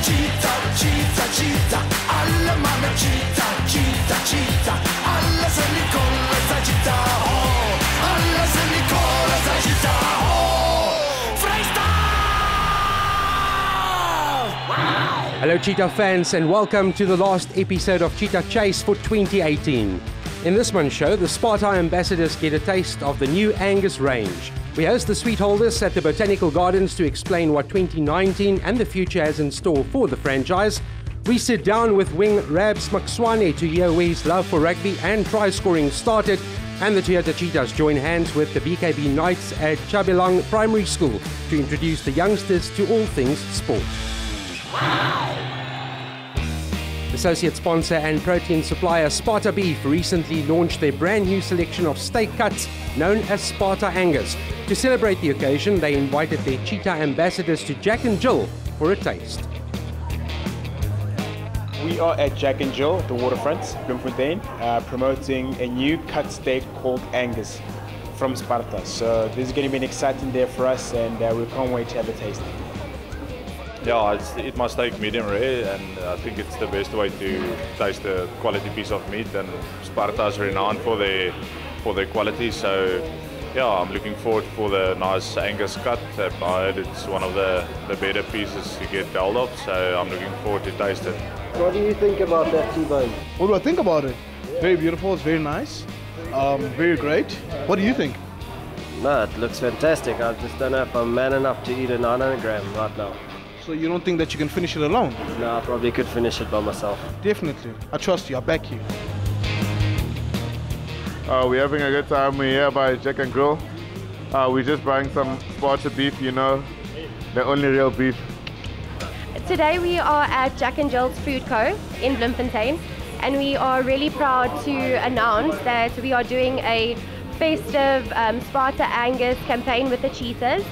Cheetah, cheetah, cheetah. Alla manna cheetah, cheetah, cheetah. Alla se li colla sta città, oh. Alla se li colla sta città, oh. Freestyle! Wow! Hello Cheetah fans and welcome to the last episode of Cheetah Chase for 2018. In this month's show, the Sparta Ambassadors get a taste of the new Angus range. We host the Sweetholders at the Botanical Gardens to explain what 2019 and the future has in store for the franchise. We sit down with wing Rabz Maxwane to hear where his love for rugby and try scoring started, and the Toyota Cheetahs join hands with the VKB Knights at Tjabelang Primary School to introduce the youngsters to all things sport. Associate sponsor and protein supplier Sparta Beef recently launched their brand new selection of steak cuts known as Sparta Angus. To celebrate the occasion, they invited their Cheetah ambassadors to Jack and Jill for a taste. We are at Jack and Jill, the waterfront, Bloemfontein, promoting a new cut steak called Angus from Sparta. So this is going to be an exciting day for us, and we can't wait to have a taste. Yeah, it must take medium rare, and I think it's the best way to taste a quality piece of meat, and Sparta is renowned for their quality, so yeah, I'm looking forward for the nice Angus cut. I heard it's one of the better pieces you get hold of, so I'm looking forward to taste it. What do you think about that T-bone? What do I think about it? Very beautiful, it's very nice, very great. What do you think? No, it looks fantastic. I just don't know if I'm man enough to eat a 900 gram right now. So you don't think that you can finish it alone? No, I probably could finish it by myself. Definitely. I trust you. I back you. We're having a good time. We're here by Jack and Grill. We're just buying some Sparta beef, you know, the only real beef. Today we are at Jack and Jill's Food Co. in Bloemfontein, and we are really proud to announce that we are doing a festive Sparta Angus campaign with the Cheetahs.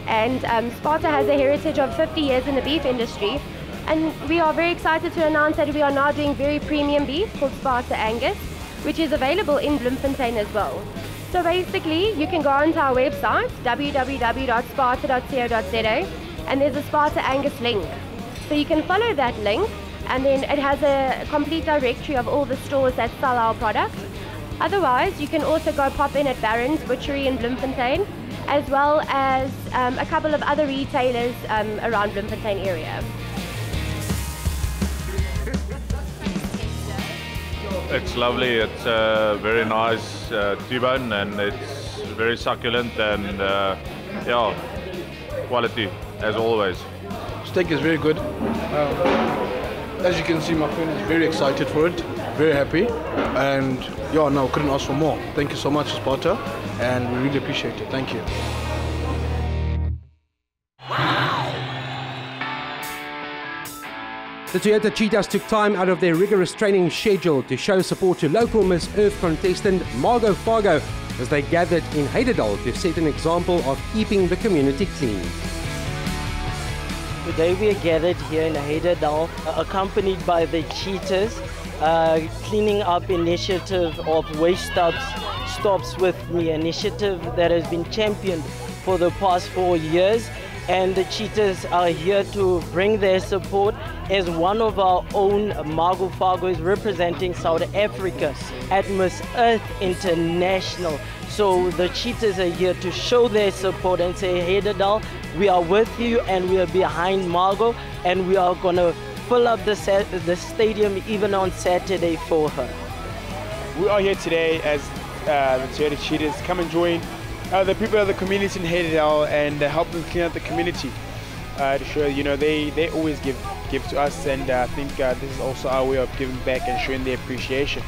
And Sparta has a heritage of 50 years in the beef industry, and we are very excited to announce that we are now doing very premium beef called Sparta Angus, which is available in Bloemfontein as well. So basically you can go onto our website www.sparta.co.za, and there's a Sparta Angus link, so you can follow that link, and then it has a complete directory of all the stores that sell our products. Otherwise you can also go pop in at Barron's Butchery in Bloemfontein, as well as a couple of other retailers around Bloemfontein area. It's lovely, it's a very nice T-bone, and it's very succulent, and yeah, quality as always. Steak is very good. As you can see, my friend is very excited for it, very happy, and yeah, no, couldn't ask for more. Thank you so much, Sparta, and we really appreciate it. Thank you. The Toyota Cheetahs took time out of their rigorous training schedule to show support to local Miss Earth contestant Margot Fargo as they gathered in Heidedal to set an example of keeping the community clean. Today we are gathered here in Heidedal, accompanied by the Cheetahs, cleaning up initiative of Waste Stops With Me, initiative that has been championed for the past 4 years. And the Cheetahs are here to bring their support as one of our own. Margot Fargo is representing South Africa at Miss Earth International. So the Cheetahs are here to show their support and say, hey Heidedal, we are with you and we are behind Margot, and we are going to fill up the stadium even on Saturday for her. We are here today as the Toyota Cheetahs. Come and join the people of the community in Heidedal and help them clean up the community. To show, you know, they always give to us, and I think this is also our way of giving back and showing their appreciation.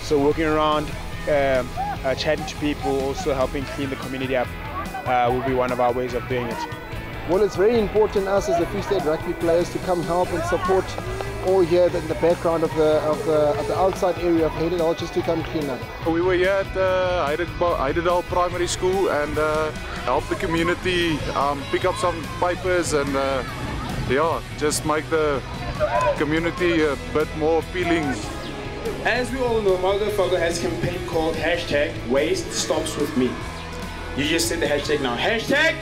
So walking around, chatting to people, also helping clean the community up will be one of our ways of doing it. Well, it's very important us as the Free State rugby players to come help and support all here in the background of the outside area of Heidedal, just to come clean up. We were here at Heidedal Primary School and help the community pick up some papers and yeah, just make the community a bit more appealing. As we all know, Margot Fargo has a campaign called #WasteStopsWithMe. You just said the hashtag now. #WasteStopsWithMe.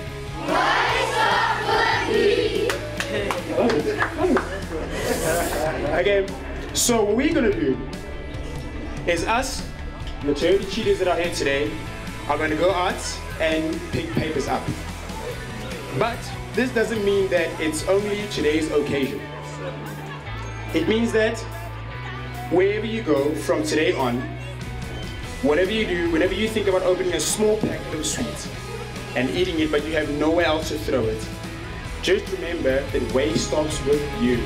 Okay, so what we're gonna do is us, the Toyota Cheetahs that are here today, are gonna go out and pick papers up. But this doesn't mean that it's only today's occasion. It means that wherever you go from today on, whatever you do, whenever you think about opening a small packet of sweets and eating it but you have nowhere else to throw it, just remember that waste starts with you.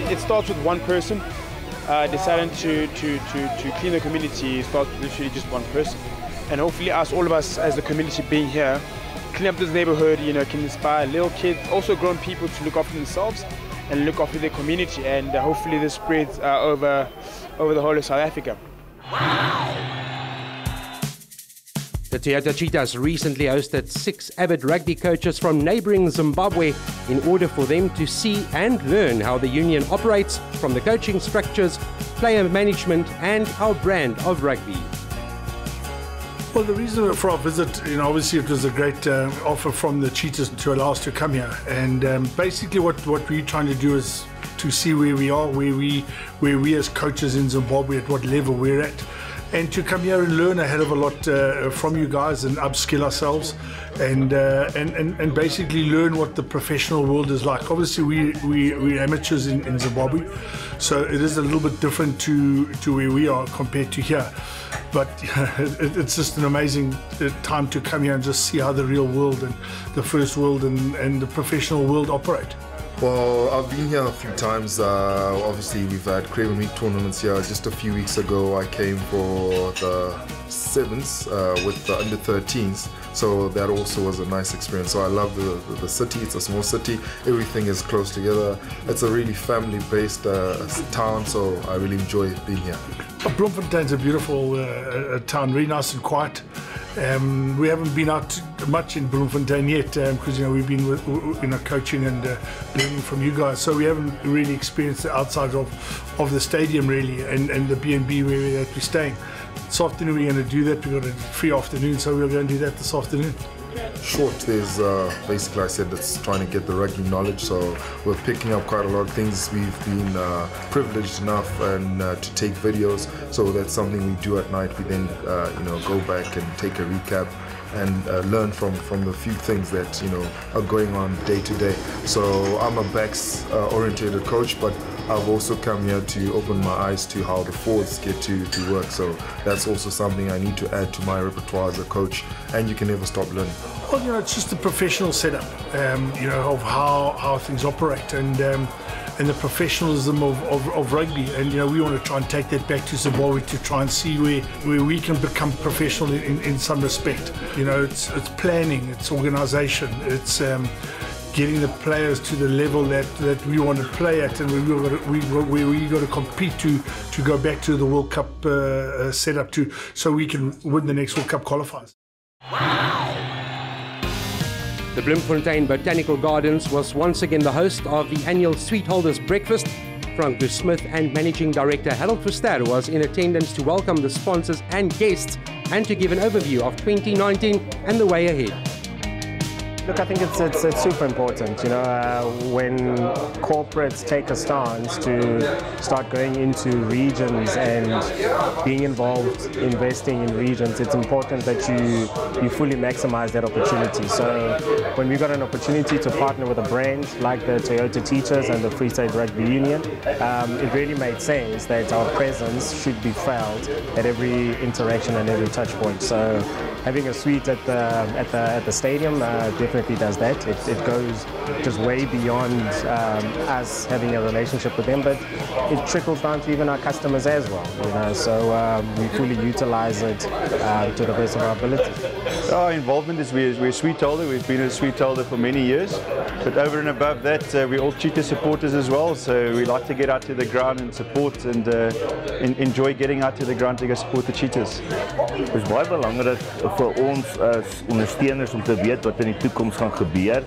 It starts with one person deciding to clean the community. It starts with literally just one person. And hopefully us, all of us as the community being here, clean up this neighborhood, you know, can inspire little kids, also grown people to look after themselves and look after their community, and hopefully this spreads over the whole of South Africa. The Toyota Cheetahs recently hosted 6 avid rugby coaches from neighbouring Zimbabwe in order for them to see and learn how the union operates, from the coaching structures, player management and our brand of rugby. Well, the reason for our visit, you know, obviously it was a great offer from the Cheetahs to allow us to come here, and basically what we're trying to do is to see where we are, where we as coaches in Zimbabwe, at what level we're at, and to come here and learn a hell of a lot from you guys and upskill ourselves, and basically learn what the professional world is like. Obviously we're amateurs in Zimbabwe, so it is a little bit different to where we are compared to here. But it's just an amazing time to come here and just see how the real world and the first world and the professional world operate. Well, I've been here a few times. Obviously, we've had Craven Week tournaments here. Just a few weeks ago, I came for the 7s with the under 13s. So that also was a nice experience. So I love the city. It's a small city. Everything is close together. It's a really family-based town. So I really enjoy being here. Bloemfontein's a beautiful town, really nice and quiet. We haven't been out much in Bloemfontein yet because, you know, we've been coaching and learning from you guys, so we haven't really experienced the outside of the stadium really, and the B&B where we're staying. This afternoon we're going to do that. We've got a free afternoon, so we're going to do that this afternoon. Short, there's basically, I said, it's trying to get the rugby knowledge, so we're picking up quite a lot of things. We've been privileged enough and to take videos, so that's something we do at night. We then go back and take a recap and learn from the few things that are going on day to day. So I'm a backs oriented coach, but I've also come here to open my eyes to how the forwards get to work. So that's also something I need to add to my repertoire as a coach, and you can never stop learning. Well, it's just the professional setup, of how things operate, and the professionalism of rugby. And we want to try and take that back to Zimbabwe to try and see where we can become professional in some respect. It's planning, it's organisation, it's getting the players to the level that we want to play at, and we got to compete to go back to the World Cup setup so we can win the next World Cup qualifiers. The Bloemfontein Botanical Gardens was once again the host of the annual Sweet Holders Breakfast. Frank de Smith and Managing Director Harold Verster was in attendance to welcome the sponsors and guests and to give an overview of 2019 and the way ahead. Look, I think it's super important, when corporates take a stance to start going into regions and being involved, investing in regions. It's important that you fully maximize that opportunity. So when we got an opportunity to partner with a brand like the Toyota Cheetahs and the Free State Rugby Union, it really made sense that our presence should be felt at every interaction and every touch point. So having a suite at the stadium definitely does that. It goes just way beyond us having a relationship with them, but it trickles down to even our customers as well. So we fully utilize it to the best of our ability. Our involvement is we're a sweet holder. We've been a sweet holder for many years, but over and above that, we're all Cheetah supporters as well. So we like to get out to the ground and support and enjoy getting out to the ground to go support the Cheetahs. Het is baie belangrik vir ons as ondersteuners om te weet wat in die toekoms gaan gebeur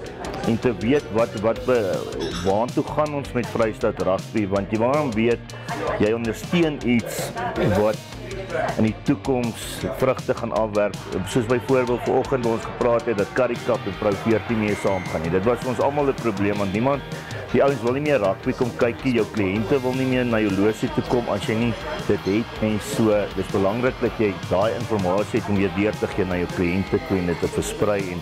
en te weet waartoe gaan ons met Vrystaat Rugby, want jy moet weet jy ondersteun iets wat in die toekoms vrugte gaan afwerp, soos byvoorbeeld vanoggend ons gepraat het dat Currie Cup en Pro 14 mee saam gaan nie. Dit was vir ons almal 'n probleem want niemand Die ouens wil nie meer rugby kom kyk nie, jou kliënte wil nie meer na jou losie toe kom as jy nie dit het nie. So dis belangrik dat jy daai inligting het om weer deur te gee na jou kliënte toe en dit te versprei en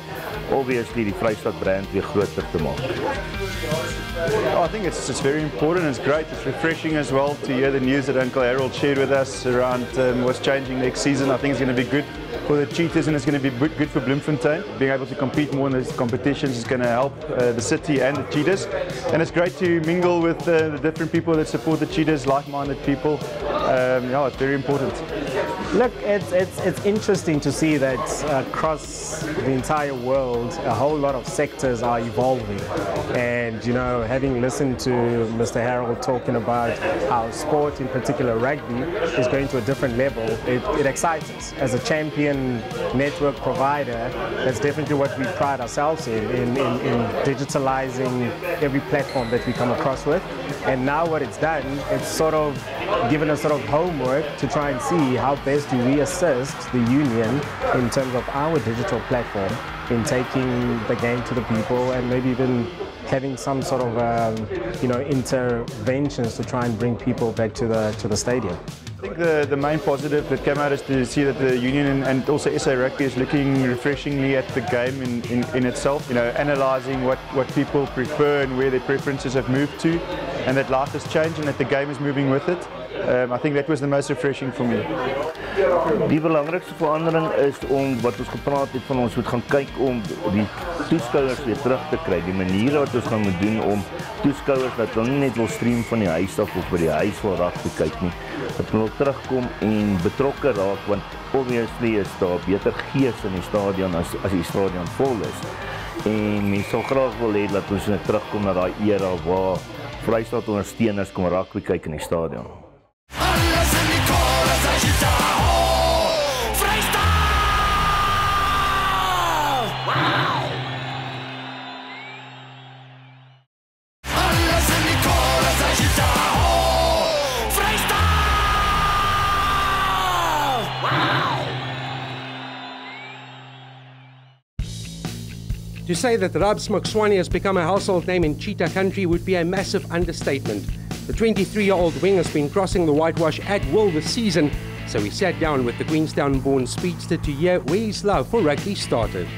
obviously die Vrystaat brand weer groter te maak. I think it's very important. It's great. It's refreshing as well to hear the news that Uncle Harold shared with us around what's changing next season. I think it's going to be good for the Cheetahs and it's going to be good for Bloemfontein. Being able to compete more in these competitions is going to help the city and the Cheetahs. And it's great to mingle with the different people that support the Cheetahs, like-minded people. Yeah, it's very important. Look, it's interesting to see that across the entire world, a whole lot of sectors are evolving. And, you know, having listened to Mr. Harold talking about how sport, in particular rugby, is going to a different level, it excites us. As a champion network provider, that's definitely what we pride ourselves in digitalizing every platform that we come across with. And now what it's done, it's sort of given us sort of homework to try and see how best do we assist the union in terms of our digital platform in taking the game to the people and maybe even having some sort of you know, interventions to try and bring people back to the stadium. I think the main positive that came out is to see that the union and also SA Rugby is looking refreshingly at the game in itself. You know, analysing what people prefer and where their preferences have moved to, and that life has changed and that the game is moving with it. I think that was the most refreshing for me. Die belangrikste verandering is om wat ons gepraat het van ons moet gaan kyk om die toeskouers weer terug te kry. Die maniere wat ons gaan moet doen om toeskouers dat hulle nie net wil stream van die huis af of by die huis wil rugby kyk nie. Dat hulle terugkom en betrokke raak want obviously is daar beter gees in die stadion as die stadion vol is. En mens sal graag wil hê dat ons net terugkom na daai era waar Vrystaat ondersteuners kom rugby kyk in die stadion. To say that Rabz Maxwane has become a household name in Cheetah country would be a massive understatement. The 23-year-old wing has been crossing the whitewash at will this season, so we sat down with the Queenstown-born speedster to hear where his love for rugby started.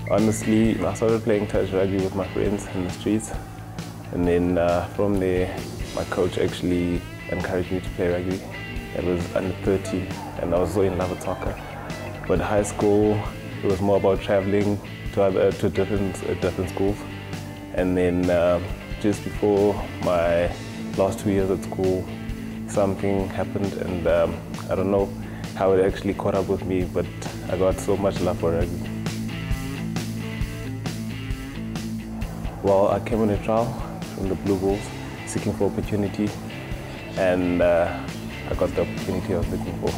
Honestly, I started playing touch rugby with my friends in the streets, and then from there, my coach actually encouraged me to play rugby. It was under 13, and I was so in love with soccer. But high school, it was more about traveling to different schools, and then just before my last 2 years at school, something happened, and I don't know how it actually caught up with me, but I got so much love for rugby. Well, I came on a trial from the Blue Bulls, seeking for opportunity, and I got the opportunity I was looking for.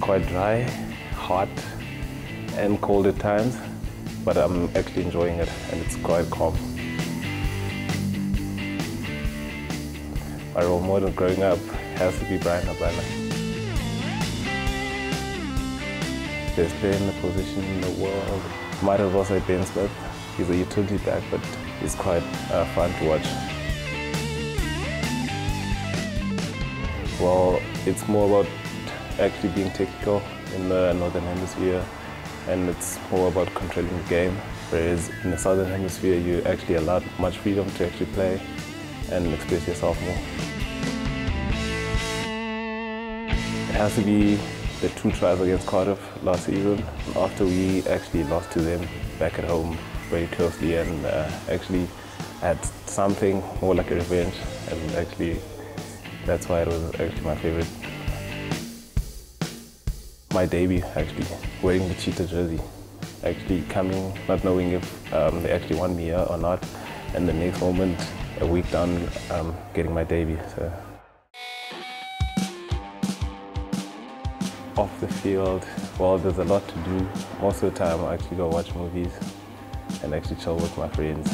Quite dry, hot and cold at times, but I'm actually enjoying it and it's quite calm. My role model growing up has to be Brian Abana. Best player in the position in the world. Might have also Ben Smith. He's a utility back, but he's quite fun to watch. Well, it's more about actually being technical in the Northern Hemisphere, and it's more about controlling the game, whereas in the Southern Hemisphere you actually allowed much freedom to actually play and express yourself more. It has to be the 2 tries against Cardiff last season, after we actually lost to them back at home very closely, and actually had something more like a revenge, and actually that's why it was actually my favorite. My debut, actually, wearing the Cheetah jersey, actually coming, not knowing if they actually won me here or not, and the next moment, a week down, getting my debut. So. Off the field, well, there's a lot to do. Most of the time, I actually go watch movies and actually chill with my friends.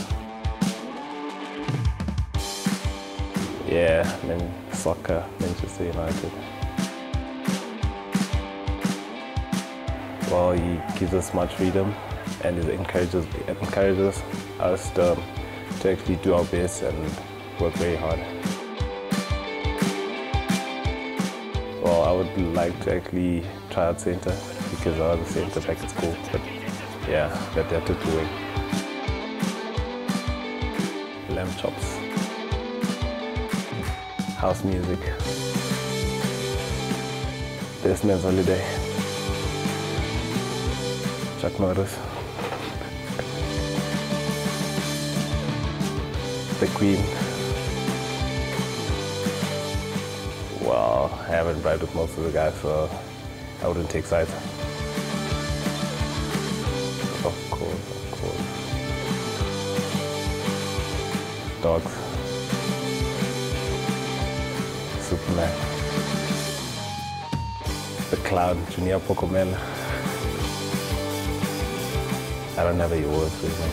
Yeah, and then soccer, Manchester United. Well, he gives us much freedom and it encourages us to actually do our best and work very hard. Well, I would like to actually try out centre because I was a centre back at school, but yeah, that took away. Lamb chops, house music, best man's holiday, Chuck Norris, the Queen. Well, I haven't bribed with most of the guys, so I wouldn't take sides. Of course. Dogs. Superman. The Clown, Junior Pocomel. I don't have any words with him.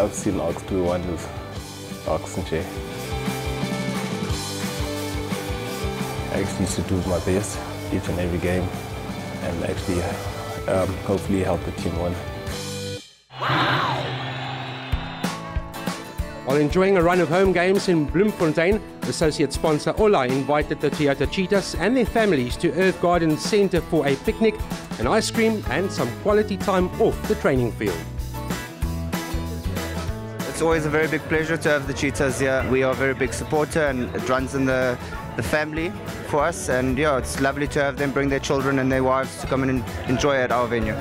I've seen Ox do wonders. Ox and Jay. I actually used to do my best each and every game and actually hopefully help the team win. While enjoying a run of home games in Bloemfontein, associate sponsor Ola invited the Toyota Cheetahs and their families to Earth Gardens Centre for a picnic, an ice cream and some quality time off the training field. It's always a very big pleasure to have the Cheetahs here. We are a very big supporter and it runs in the family for us, and yeah, it's lovely to have them bring their children and their wives to come and enjoy at our venue.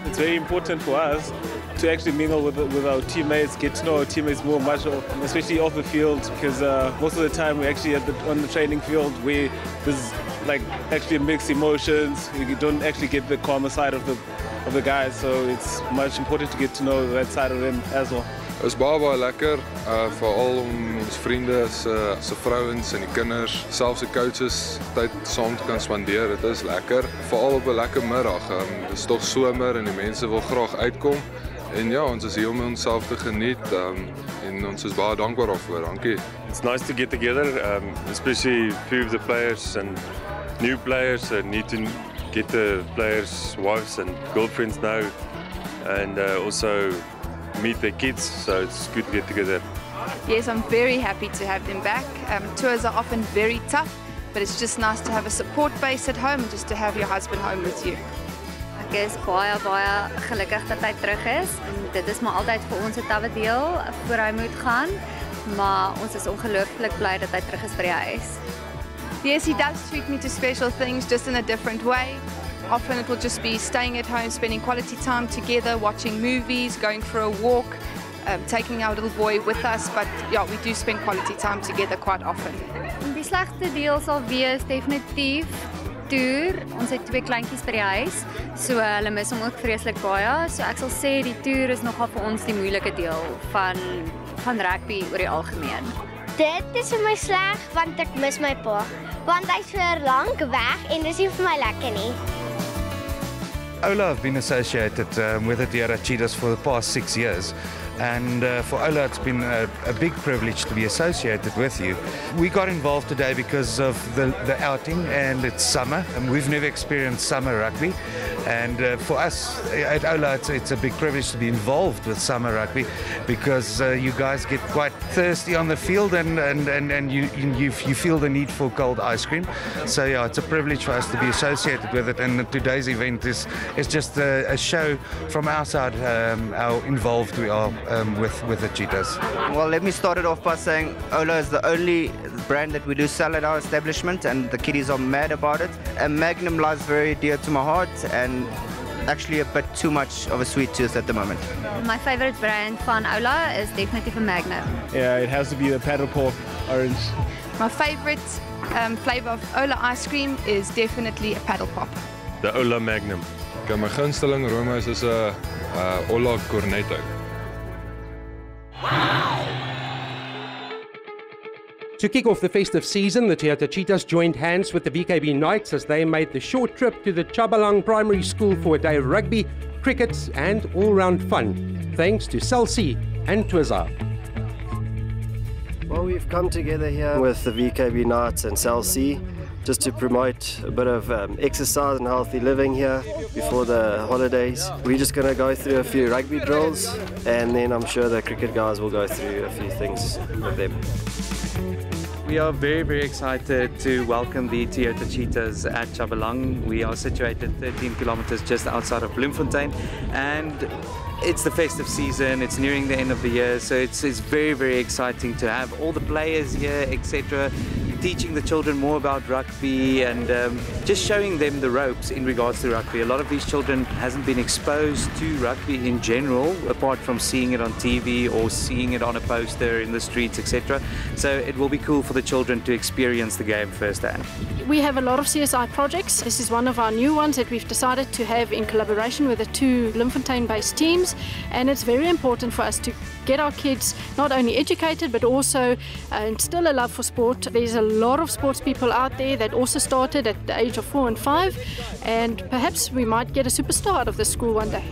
It's very important for us to actually mingle with our teammates, get to know our teammates more, especially off the field, because most of the time we're actually on the training field where there's like actually mixed emotions. You don't actually get the calmer side of the guys, so it's much important to get to know that side of them as well. Het is baie lekker, veral om ons vriende se vrouens en die kinders, selfs die coaches tyd saam te kan spandeer. Dit is lekker, veral op 'n lekker middag. Dit is tog somer en die mense wil graag uitkom. En ja, ons is hier om onsself te geniet en ons is baie dankbaar daarvoor. Dankie. It's nice to get together, especially a few of the players and new players need to get the players' wives and girlfriends now, and also meet their kids, so it's good to get together. Yes, I'm very happy to have them back. Tours are often very tough, but it's just nice to have a support base at home, just to have your husband home with you. Ek is baie gelukkig dat hy terug is. En dit is maar altyd vir ons 'n tawwe deel voor hy moet gaan, maar ons is ongelooflik bly dat hy terug is by die huis. Yes, he does treat me to special things, just in a different way. Often it will just be staying at home, spending quality time together, watching movies, going for a walk, taking our little boy with us. But yeah, we do spend quality time together quite often. Die slegste deel sal wees definitief toer. Ons het 2 kleintjies by die huis, so hulle mis hom ook vreeslik baie. So ek sal sê die toer is nogal vir ons die moeilike deel van rugby oor die algemeen. Dit is vir my sleg want ek mis my pa, want hy's vir lank weg en dis nie vir my lekker nie. Ola have been associated with the Toyota Cheetahs for the past 6 years, and for Ola it's been a big privilege to be associated with you. We got involved today because of the outing, and it's summer and we've never experienced summer rugby, and for us at Ola it's a big privilege to be involved with summer rugby because you guys get quite thirsty on the field and you feel the need for cold ice cream. So yeah, it's a privilege for us to be associated with it, and today's event is just a show from our side how involved we are with the Cheetahs. Well, let me start it off by saying Ola is the only brand that we do sell at our establishment, and the kiddies are mad about it. And Magnum lies very dear to my heart, and actually a bit too much of a sweet tooth at the moment. My favorite brand van Ola is definitely a Magnum. Yeah, it has to be the paddle paw orange. My favorite flavor of Ola ice cream is definitely a paddle pop. The Ola Magnum. Okay, my gunsteling roomhuis is 'n Ola Cornetto. To kick off the festive season, the Toyota Cheetahs joined hands with the VKB Knights as they made the short trip to the Tjabelang Primary School for a day of rugby, cricket and all-round fun, thanks to Cell C and Twiza. Well, we've come together here with the VKB Knights and Cell C just to promote a bit of exercise and healthy living here before the holidays. We're just going to go through a few rugby drills, and then I'm sure the cricket guys will go through a few things with them. We are very, very excited to welcome the Toyota Cheetahs at Tjabelang. We are situated 13 kilometers just outside of Bloemfontein, and it's the festive season, it's nearing the end of the year, so it's very, very exciting to have all the players here, etc., teaching the children more about rugby and just showing them the ropes in regards to rugby. A lot of these children hasn't been exposed to rugby in general, apart from seeing it on TV or seeing it on a poster in the streets, etc. So it will be cool for the children to experience the game firsthand. We have a lot of CSI projects. This is one of our new ones that we've decided to have in collaboration with the two Bloemfontein-based teams, and it's very important for us to get our kids not only educated but also instill a love for sport. There's a lot of sports people out there that also started at the age of 4 and 5, and perhaps we might get a superstar out of the school one day.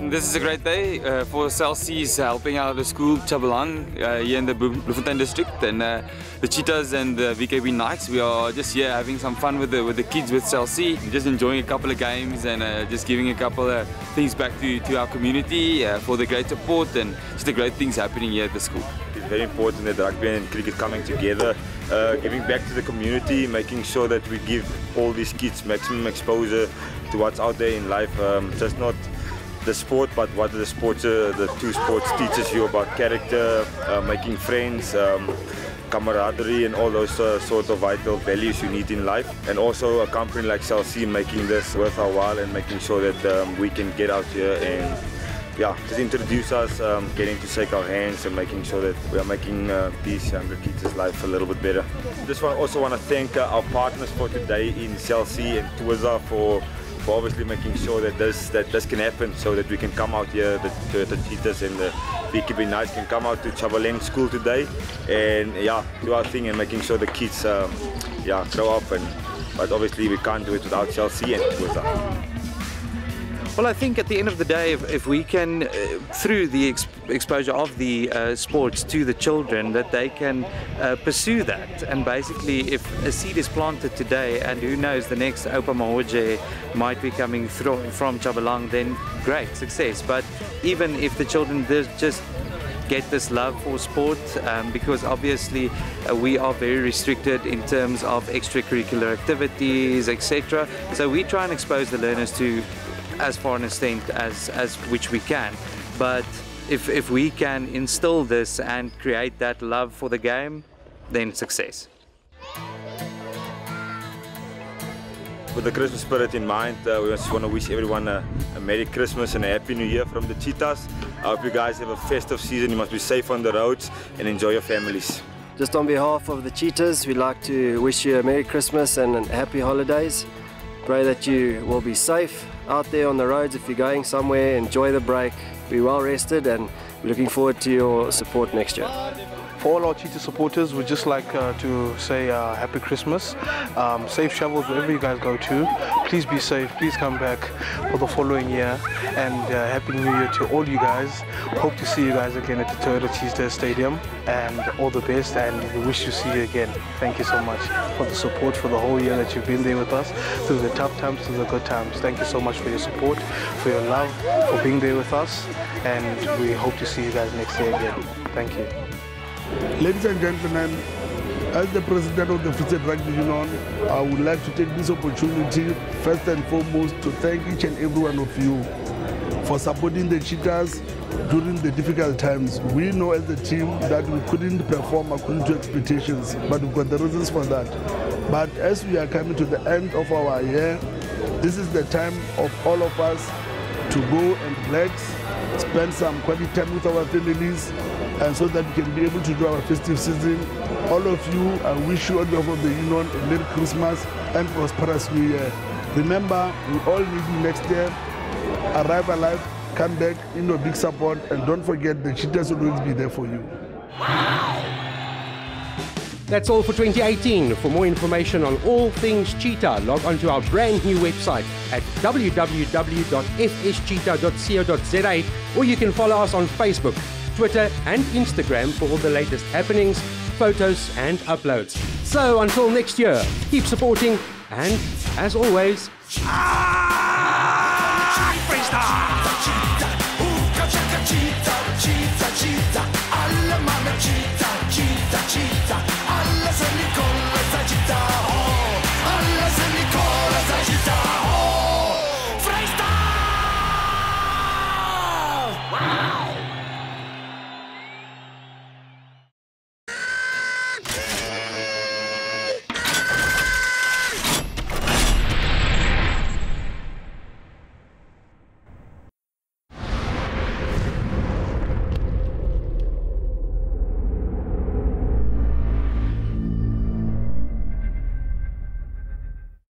This is a great day for Cell C's helping out the school Tjabelang here in the Bloemfontein district, and the Cheetahs and the VKB Knights. We are just here having some fun with the kids with Cell C, just enjoying a couple of games and just giving a couple of things back to our community for the great support and just the great things happening here at the school. It's very important that rugby and cricket coming together, giving back to the community, making sure that we give all these kids maximum exposure to what's out there in life, just not the sport, but what the two sports teaches you about character, making friends, camaraderie, and all those sort of vital values you need in life. And also a company like Cell C making this worth our while and making sure that we can get out here and just introduce us, getting to shake our hands and making sure that we are making these younger kids' life a little bit better. Just also want to thank our partners for today in Cell C and Toyota for obviously making sure that this can happen, so that we can come out here, the Toyota Cheetahs and the VKB Knights can come out to Tjabelang School today and do our thing and making sure the kids grow up. But obviously we can't do it without Cell C and Toyota. Well, I think at the end of the day, if we can, through the exposure of the sports to the children, that they can pursue that. And basically, if a seed is planted today, and who knows, the next Opa Mahoje might be coming through from Tjabelang, then great, success. But even if the children just get this love for sport, because obviously we are very restricted in terms of extracurricular activities, etc. So we try and expose the learners to as far an extent as which we can, but if we can instill this and create that love for the game, then success. With the Christmas spirit in mind, we just want to wish everyone a Merry Christmas and a Happy New Year from the Cheetahs. I hope you guys have a festive season. You must be safe on the roads and enjoy your families. Just on behalf of the Cheetahs, we'd like to wish you a Merry Christmas and happy holidays. Pray that you will be safe out there on the roads. If you're going somewhere, enjoy the break, be well rested, and we're looking forward to your support next year. For all our Cheetah supporters, we'd just like to say Happy Christmas, safe travels wherever you guys go to. Please be safe, please come back for the following year, and Happy New Year to all you guys. Hope to see you guys again at the Toyota Cheetahs Stadium, and all the best, and we wish to see you again. Thank you so much for the support for the whole year that you've been there with us, through the tough times, through the good times. Thank you so much for your support, for your love, for being there with us, and we hope to see you guys next year again. Thank you. Ladies and gentlemen, as the president of the Free State Rugby Union, I would like to take this opportunity, first and foremost, to thank each and every one of you for supporting the Cheetahs during the difficult times. We know as a team that we couldn't perform according to expectations, but we've got the reasons for that. But as we are coming to the end of our year, this is the time of all of us to go and relax, spend some quality time with our families, and so that we can be able to do our festive season. All of you, I wish you on behalf of the Union a Merry Christmas and prosperous New Year. Remember, we all need you next year. Arrive alive, come back, in your big support, and don't forget the Cheetahs will always be there for you. That's all for 2018. For more information on all things Cheetah, log on to our brand new website at www.fscheetah.co.za, or you can follow us on Facebook, Twitter and Instagram for all the latest happenings, photos and uploads. So until next year, keep supporting and, as always, Cheetah, alle Mann Cheetah, Cheetah, Cheetah, alle sind die